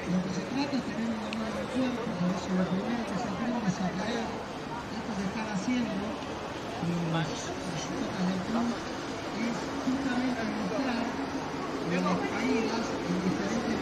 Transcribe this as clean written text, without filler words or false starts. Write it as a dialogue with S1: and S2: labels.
S1: Lo que se trata es tener una mano en el cuerpo, por eso lo primero que se aprende es a caer. Esto que están haciendo las chicas del club es justamente mostrar las caídas en diferentes